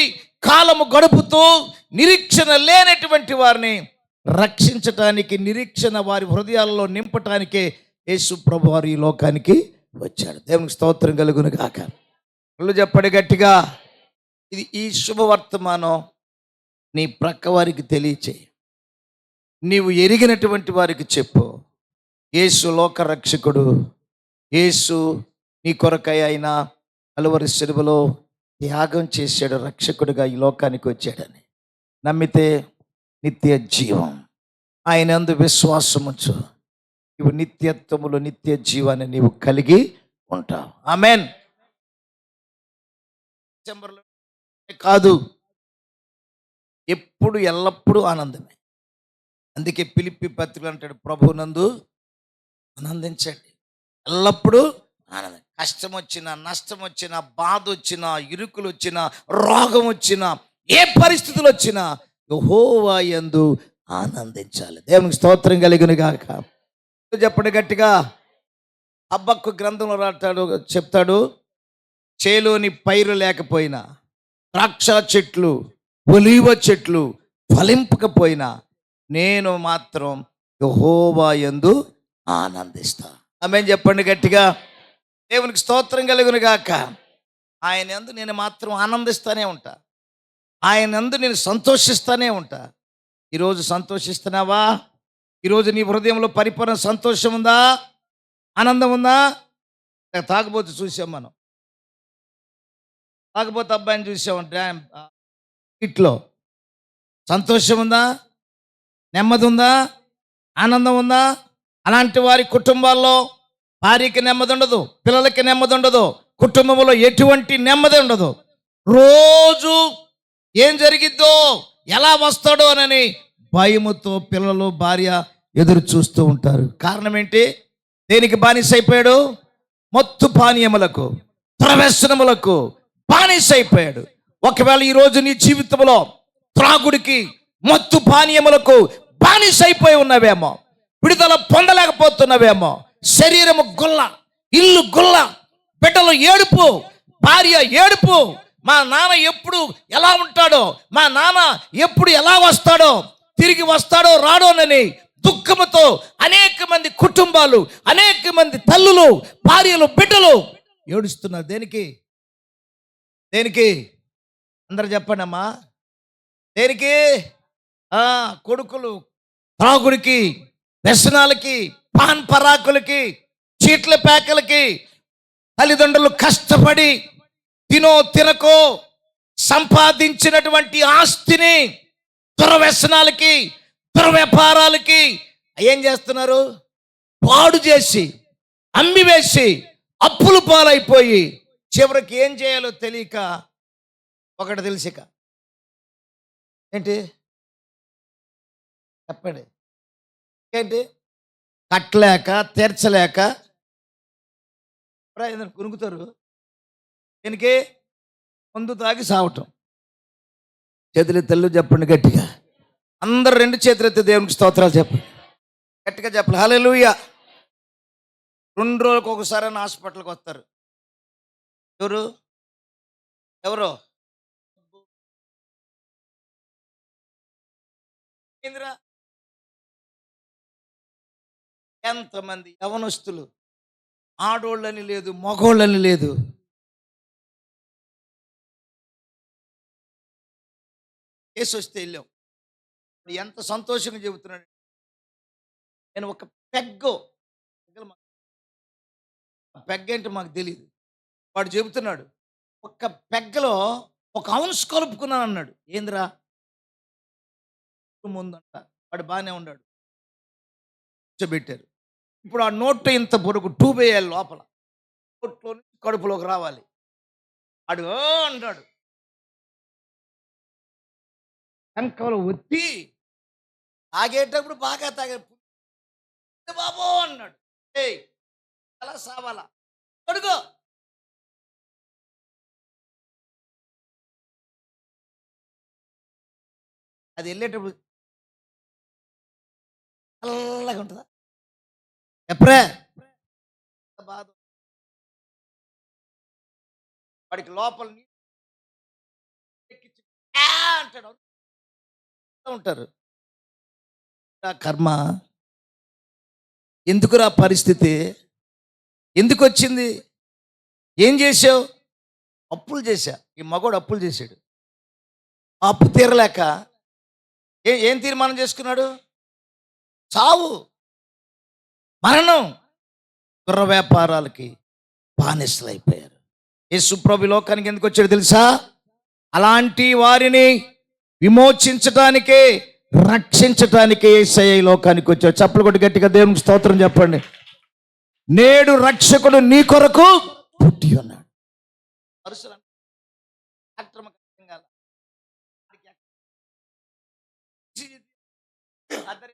కాలము గడుపుతూ నిరీక్షణ లేనటువంటి వారిని రక్షించటానికి, నిరీక్షణ వారి హృదయాలలో నింపటానికే యేసు ప్రభు వారు ఈ లోకానికి వచ్చాడు. దేవునికి స్తోత్రం కలుగును గాక. వాళ్ళు చెప్పండి గట్టిగా. ఈ శుభవర్తమానం నీ ప్రక్క వారికి తెలియచేయి. నీవు ఎరిగినటువంటి వారికి చెప్పు. యేసు లోక రక్షకుడు. యేసు నీ కొరకై ఆయన కలువరి శిలువలో త్యాగం చేశాడు, రక్షకుడిగా ఈ లోకానికి వచ్చాడని నమ్మితే నిత్య జీవం. ఆయన యందు విశ్వాసముంచు, నీవు నిత్యత్వములో నిత్య జీవాన్ని నీవు కలిగి ఉంటావు. ఆమేన్. డిసెంబర్లో కాదు, ఎప్పుడు ఎల్లప్పుడూ ఆనందమే. అందుకే ఫిలిప్పీ పత్రిక అంటాడు, ప్రభువునందు ఆనందించండి, ఎల్లప్పుడూ ఆనందం. కష్టం వచ్చినా, నష్టం వచ్చినా, బాధ వచ్చినా, ఇరుకులు వచ్చినా, రోగం వచ్చినా, ఏ పరిస్థితులు వచ్చినా యెహోవా యందు ఆనందించాలి. దేవునికి స్తోత్రం కలుగును గాక. చెప్పండి గట్టిగా. హబక్కు గ్రంథంలో చెప్తాడు, చేలోని పైరు లేకపోయినా, ద్రాక్ష చెట్లు, ఒలీవ చెట్లు ఫలింపకపోయినా నేను మాత్రం యెహోవా యందు ఆనందిస్తా. ఆమేన్ చెప్పండి గట్టిగా. దేవునికి స్తోత్రం కలుగును గాక. ఆయన యందు నేను మాత్రం ఆనందిస్తూనే ఉంటా, ఆయన యందు నేను సంతోషిస్తూనే ఉంటా. ఈరోజు సంతోషిస్తున్నావా? ఈరోజు నీ హృదయంలో పరిపూర్ణ సంతోషం ఉందా? ఆనందం ఉందా? తాగబోతు చూసాం మనం, తాగబోతు అబ్బాయిని చూసాం డ్యామ్ ఇట్లో. సంతోషం ఉందా? నెమ్మది ఉందా? ఆనందం ఉందా? అలాంటి వారి కుటుంబాల్లో భార్యకి నెమ్మది ఉండదు, పిల్లలకి నెమ్మది ఉండదు, కుటుంబంలో ఎటువంటి నెమ్మది ఉండదు. రోజు ఏం జరిగిద్దో, ఎలా వస్తాడో అని భయముతో పిల్లలు, భార్య ఎదురు చూస్తూ ఉంటారు. కారణం ఏంటి? దేనికి బానిస అయిపోయాడు? మత్తు పానీయములకు, త్రవ్యసనములకు బానిస అయిపోయాడు. ఒకవేళ ఈరోజు నీ జీవితంలో త్రాగుడికి, మత్తు పానీయములకు బానిస అయిపోయి ఉన్నవేమో, విడుదల పొందలేకపోతున్నవేమో. శరీరము గుల్ల, ఇల్లు గుల్ల, బిడ్డలు ఏడుపు, భార్య ఏడుపు. మా నాన్న ఎప్పుడు ఎలా ఉంటాడో, మా నాన్న ఎప్పుడు ఎలా వస్తాడో, తిరిగి వస్తాడో రాడోనని దుఃఖముతో అనేక మంది కుటుంబాలు, అనేక మంది తల్లులు, భార్యలు, బిడ్డలు ఏడుస్తున్నారు. దేనికి? దేనికి? అందరు చెప్పండి అమ్మా. దేనికి? కొడుకులు త్రాగుడికి, వ్యసనాలకి, పాన్ పరాకులకి, చీట్ల ప్యాకలకి, తల్లిదండ్రులు కష్టపడి తినకో సంపాదించినటువంటి ఆస్తిని దుర్వ్యసనాలకి, దుర్వ్యాపారాలకి ఏం చేస్తున్నారు? పాడు చేసి, అమ్మివేసి, అప్పులు పాలైపోయి చివరికి ఏం చేయాలో తెలియక, ఒకటి తెలిసిక ఏంటి చెప్పండి, ఏంటి కట్టలేక, తీర్చలేక కునుకుతారు. దీనికి మందు తాగి సావటం. చేతులెత్తలు చెప్పండి గట్టిగా. అందరు రెండు చేతులెత్తి దేవునికి స్తోత్రాలు చెప్పండి, గట్టిగా చెప్పాలి. హల్లెలూయా. 2 రోజులకు ఒకసారి హాస్పిటల్కి వస్తారు. ఎవరు ఎంతమంది యవనస్తులు, ఆడోళ్ళని లేదు, మగోళ్ళని లేదు, కేసు వస్తే వెళ్ళాం. ఎంత సంతోషంగా చెబుతున్నాడు. నేను ఒక పెగ్గ ఏంటి మాకు తెలియదు. వాడు చెబుతున్నాడు, ఒక్క పెగ్గలో 1 ఔన్స్ కలుపుకున్నాను అన్నాడు. ఏందిరా? ముందంట వాడు బాగానే ఉన్నాడు, కూర్చోబెట్టారు. ఇప్పుడు ఆ నోట్ ఇంత పొడుగు ట్యూబ్ వేయాలి లోపల, నోట్లో నుంచి కడుపులోకి రావాలి. వాడు అంటాడు, వెనకాల ఒత్తి తాగేటప్పుడు బాగా తాగే బాబో అన్నాడు. ఏయ్ అలా సావాలా అడుగో. అది వెళ్ళేటప్పుడు చల్లగా ఉంటుందా? ఎప్పుడే బాధ వాడికి లోపల నీళ్ళు ఎక్కించి "ఆ" అంటాడు. ఉంటారు ఆ కర్మ. ఎందుకురా పరిస్థితి? ఎందుకు వచ్చింది? ఏం చేసావు? అప్పులు చేశా. ఈ మగోడు అప్పులు చేశాడు. ఆ అప్పు తీరలేక ఏం తీర్మానం చేసుకున్నాడు? చావు, మరణం. గుర్ర వ్యాపారాలకి బానిసలు అయిపోయారు. యేసుప్రభు ఈ లోకానికి ఎందుకు వచ్చాడు తెలుసా? అలాంటి వారిని విమోచించటానికే, రక్షించటానికే యేసయ్య ఈ లోకానికి వచ్చాడు. చప్పలు కొట్టి గట్టిగా దేవునికి స్తోత్రం చెప్పండి. నేడు రక్షకుడు నీ కొరకు పుట్టి ఉన్నాడు. అరుసలు ఆక్రమణ కాల. అతని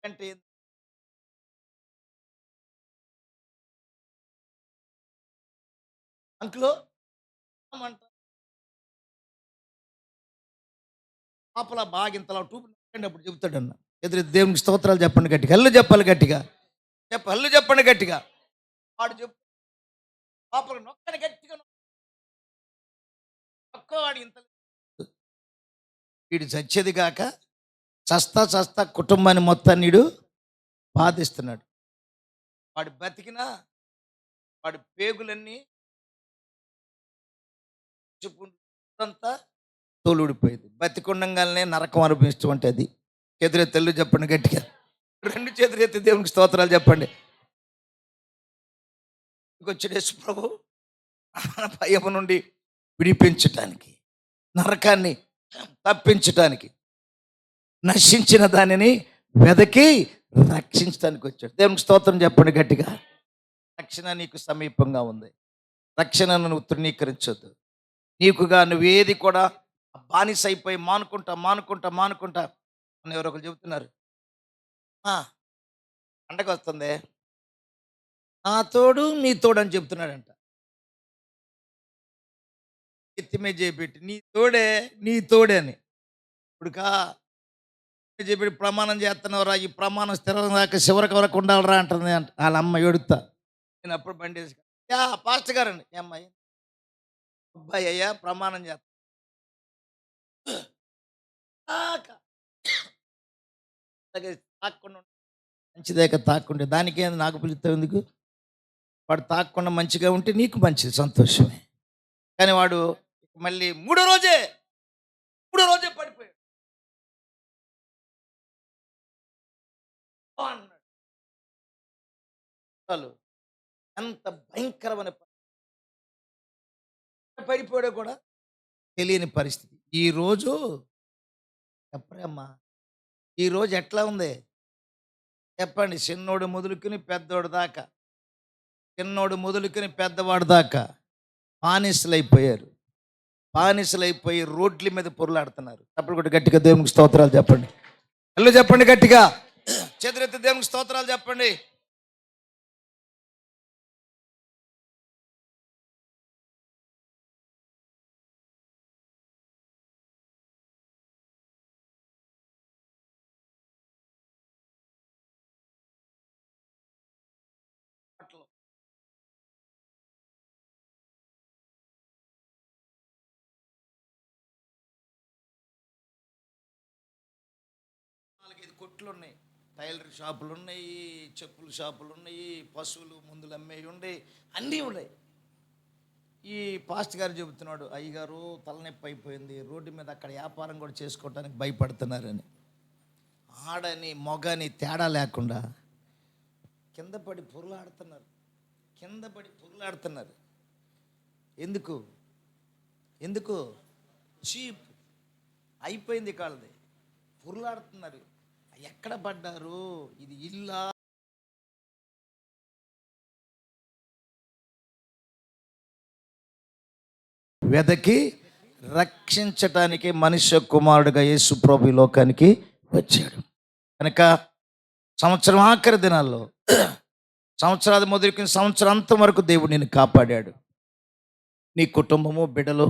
అంటే అంకులో అంట లోపల బాగా ఇంతలా టూపు అప్పుడు చెబుతాడన్న. ఎదురు దేవునికి స్తోత్రాలు చెప్పండి గట్టిగా. హల్లు చెప్పాలి గట్టిగా. హల్లు చెప్పండి గట్టిగా. వాడు చెప్పు లోపల నొక్కని గట్టిగా నొక్కవాడు ఇంత. వీడు చచ్చేది కాక చస్తా కుటుంబాన్ని మొత్తాన్ని వీడు బాధిస్తున్నాడు. వాడు బతికినా వాడి పేగులన్నీ అంతా తోలుడిపోయింది. బతికుండంగానే నరకం అనుభవిస్తూ అంటే అది. చేతులెత్తి చెప్పండి గట్టిగా. 2 చేతులు ఎత్తి దేవునికి స్తోత్రాలు చెప్పండి. వచ్చాడు యేసు ప్రభు మన భయము నుండి విడిపించటానికి, నరకాన్ని తప్పించటానికి, నశించిన దానిని వెదకి రక్షించడానికి వచ్చాడు. దేవునికి స్తోత్రం చెప్పండి గట్టిగా. రక్షణ నీకు సమీపంగా ఉంది. రక్షణను నువ్వు తృణీకరించొద్దు. నీకుగా నువ్వేది కూడా బానిస అయిపోయి మానుకుంటా అని ఎవరో ఒకరు చెబుతున్నారు. పండగ వస్తుంది, నా తోడు నీ తోడు అని చెప్తున్నాడంట. ఎత్తిమే చేపెట్టి నీ తోడే అని. ఇప్పుడుకా చెప్పి ప్రమాణం చేస్తున్నావురా, ఈ ప్రమాణం స్థిరం దాకా చివరికి వరకు ఉండాలరా అంటుంది అంట వాళ్ళ అమ్మ ఎడుతా. నేను అప్పుడు బండి వేసి పాస్టర్ గారండి ఏ అమ్మాయి అబ్బాయి అయ్యా ప్రమాణం చేస్తా తాకుండా మంచిదేక తాక్కుంటే దానికేంది నాకు పిలుస్తావు ఎందుకు? వాడు తాక్కుండా మంచిగా ఉంటే నీకు మంచిది, సంతోషమే. కానీ వాడు మళ్ళీ మూడో రోజే పడిపోయాడు అన్నాడు. చాలు ఎంత భయంకరమైన పడిపోయాడో కూడా తెలియని పరిస్థితి. ఈరోజు చెప్పరమ్మా, ఈరోజు ఎట్లా ఉంది చెప్పండి. చిన్నోడు మొదలుకుని పెద్దోడు దాకా, చిన్నోడు మొదలుకుని పెద్దవాడు దాకా బానిసలైపోయి రోడ్ల మీద పొరులాడుతున్నారు. అప్పుడు కూడా గట్టిగా దేవునికి స్తోత్రాలు చెప్పండి. హలో చెప్పండి గట్టిగా. చేతులెత్తి దేవునికి స్తోత్రాలు చెప్పండి. కొట్లు ఉన్నాయి, టైలర్ షాపులు ఉన్నాయి, చెప్పుల షాపులు ఉన్నాయి, పశువులు మందులు అమ్మేవి ఉన్నాయి, అన్నీ ఉన్నాయి. ఈ పాస్ట్ గారు చెబుతున్నాడు, అయ్యగారు తలనొప్పి అయిపోయింది, రోడ్డు మీద అక్కడ వ్యాపారం కూడా చేసుకోవడానికి భయపడుతున్నారని. ఆడని మొగని తేడా లేకుండా కింద పడి పొరులాడుతున్నారు. ఎందుకు చీప్ అయిపోయింది కాళ్ళది. పొరులాడుతున్నారు. ఎక్కడ పడ్డారు? ఇది ఇల్లా? వెదకి రక్షించటానికి మనుష్య కుమారుడుగా యేసు ప్రభు లోకానికి వచ్చాడు. కనుక సంవత్సరం ఆఖరి దినాల్లో సంవత్సరాది మొదలుకొని సంవత్సరాంతం వరకు దేవుడు నిన్ను కాపాడాడు. నీ కుటుంబము, బిడ్డలు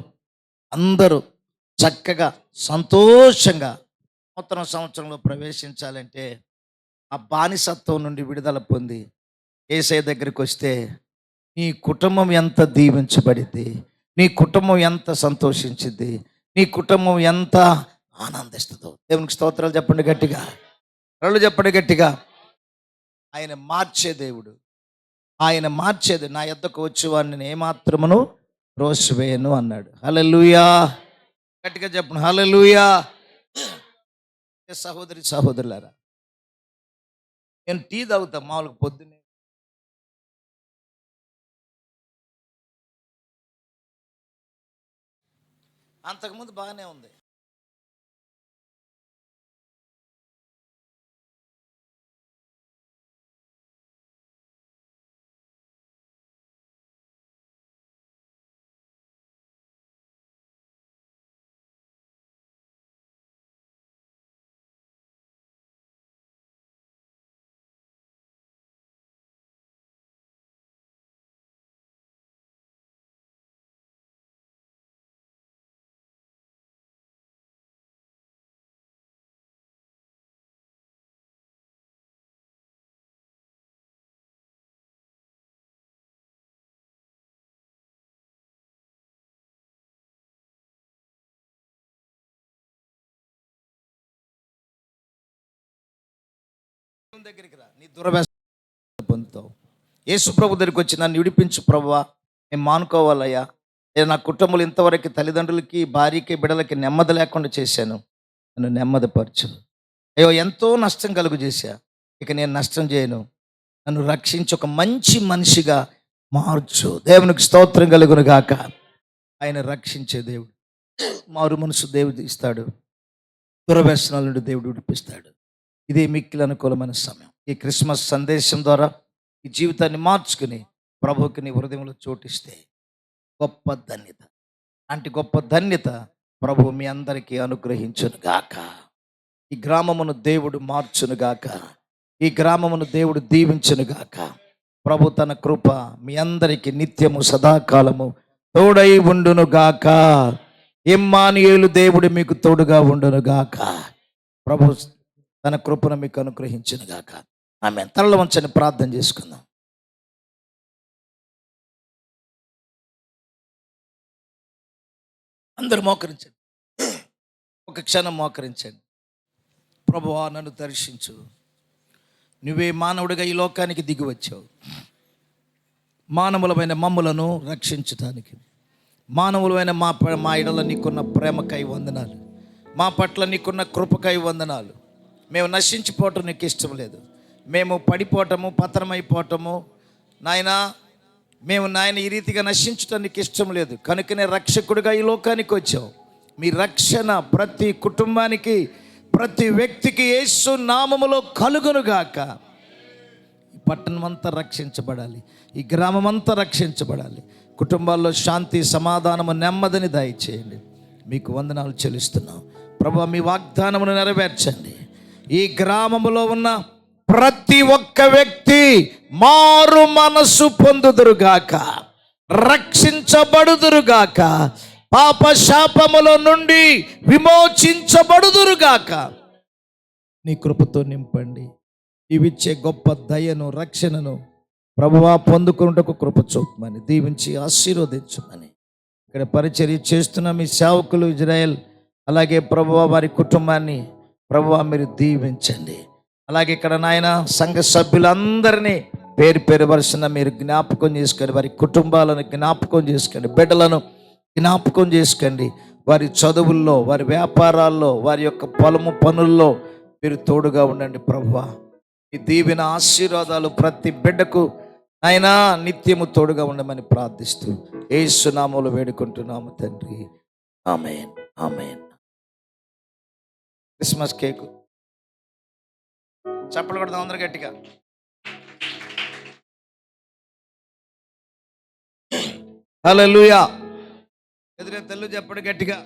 అందరూ చక్కగా సంతోషంగా నూతన సంవత్సరంలో ప్రవేశించాలంటే ఆ బానిసత్వం నుండి విడుదల పొంది యేసయ్య దగ్గరికి వస్తే నీ కుటుంబం ఎంత దీవించబడింది, నీ కుటుంబం ఎంత సంతోషించింది, నీ కుటుంబం ఎంత ఆనందిస్తుందో. దేవునికి స్తోత్రాలు చెప్పండి గట్టిగా, రెండు చెప్పండి గట్టిగా. ఆయన మార్చే దేవుడు, ఆయన మార్చేది. నా యొద్దకు వచ్చేవాడిని నేను ఏమాత్రమును రోసివేయను అన్నాడు. హల్లెలూయా, గట్టిగా చెప్పండి హల్లెలూయా. సహోదరి సహోదరులారా, నేను టీ తాగుతా మామూలుగా పొద్దున్నే. అంతకుముందు బాగానే ఉంది. దగ్గరికి రా, నీ దురభ్యాసం పొందుతావు. యేసు ప్రభు దగ్గరికి వచ్చి నన్ను విడిపించు ప్రభువా, నేను మానుకోవాలయ్యా, నేను నా కుటుంబంలో ఇంతవరకు తల్లిదండ్రులకి, భార్యకి, బిడ్డలకి నెమ్మది లేకుండా చేశాను, నన్ను నెమ్మదిపరచు. అయ్యో ఎంతో నష్టం కలుగు చేశా, ఇక నేను నష్టం చేయను, నన్ను రక్షించి ఒక మంచి మనిషిగా మార్చు. దేవునికి స్తోత్రం కలుగును గాక. ఆయన రక్షించే దేవుడు, మారు మనసు దేవుడు ఇస్తాడు, దురవ్యసనాల నుండి దేవుడు విడిపిస్తాడు. ఇది మిక్కిలి అనుకూలమైన సమయం. ఈ క్రిస్మస్ సందేశం ద్వారా ఈ జీవితాన్ని మార్చుకుని ప్రభువుకి నీ హృదయంలో చోటిస్తే గొప్ప ధన్యత. అంటే గొప్ప ధన్యత ప్రభు మీ అందరికీ అనుగ్రహించును గాక. ఈ గ్రామమును దేవుడు మార్చును గాక. ఈ గ్రామమును దేవుడు దీవించును గాక. ప్రభు తన కృప మీ అందరికీ నిత్యము సదాకాలము తోడై ఉండును గాక. ఇమ్మానుయేలు దేవుడు మీకు తోడుగా ఉండును గాక. ప్రభు తన కృపను మీకు అనుగ్రహించును గాక. ఆమేన్. తలలు వంచని ప్రార్థన చేసుకుందాం. అందరూ మోకరించండి, ఒక క్షణం మోకరించండి. ప్రభువా నన్ను దర్శించు. నువ్వే మానవుడిగా ఈ లోకానికి దిగి వచ్చావు, మానవులమైన మమ్ములను రక్షించటానికి. మానవులమైన మా ఎడల నీకున్న ప్రేమకై వందనాలు, మా పట్ల నీకున్న కృపకై వందనాలు. మేము నశించిపోవటం నీకు ఇష్టం లేదు, మేము పడిపోవటము, పతనమైపోవటము నాయనా, మేము నాయన ఈ రీతిగా నశించటం నీకు ఇష్టం లేదు. కనుకనే రక్షకుడిగా ఈ లోకానికి వచ్చావు. మీ రక్షణ ప్రతి కుటుంబానికి, ప్రతి వ్యక్తికి యేసు నామములో కలుగునుగాక. ఈ పట్టణం అంతా రక్షించబడాలి, ఈ గ్రామం అంతా రక్షించబడాలి. కుటుంబాల్లో శాంతి, సమాధానము, నెమ్మదిని దయచేయండి. మీకు వందనాలు చెల్లిస్తున్నాం ప్రభువా. మీ వాగ్దానమును నెరవేర్చండి. ఈ గ్రామములో ఉన్న ప్రతి ఒక్క వ్యక్తి మారు మనసు పొందుదురుగాక, రక్షించబడుదురుగాక, పాప శాపముల నుండి విమోచించబడుదురుగాక. నీ కృపతో నింపండి. ఇవిచ్చే గొప్ప దయను, రక్షణను ప్రభువా పొందుకున్నటకు కృప చూపమని దీవించి ఆశీర్వదించమని ఇక్కడ పరిచర్య చేస్తున్న మీ సేవకులు ఇజ్రాయెల్, అలాగే ప్రభువా వారి కుటుంబాన్ని ప్రభువా మీరు దీవించండి. అలాగే ఇక్కడ నాయన సంఘ సభ్యులందరినీ పేరు పేరు వరుసన మీరు జ్ఞాపకం చేసుకోండి. వారి కుటుంబాలను జ్ఞాపకం చేసుకోండి, బిడ్డలను జ్ఞాపకం చేసుకోండి. వారి చదువుల్లో, వారి వ్యాపారాల్లో, వారి యొక్క పొలము పనుల్లో మీరు తోడుగా ఉండండి ప్రభువా. ఈ దీవెన ఆశీర్వాదాలు ప్రతి బిడ్డకు నాయనా నిత్యము తోడుగా ఉండమని ప్రార్థిస్తూ యేసు నామములో వేడుకుంటున్నాము తండ్రి. ఆమేన్, ఆమేన్. క్రిస్మస్ కేకు చప్పలు కొడదాం అందరూ గట్టిగా. హల్లెలూయా. ఎదురే తెల్లు చెప్పండి గట్టిగా.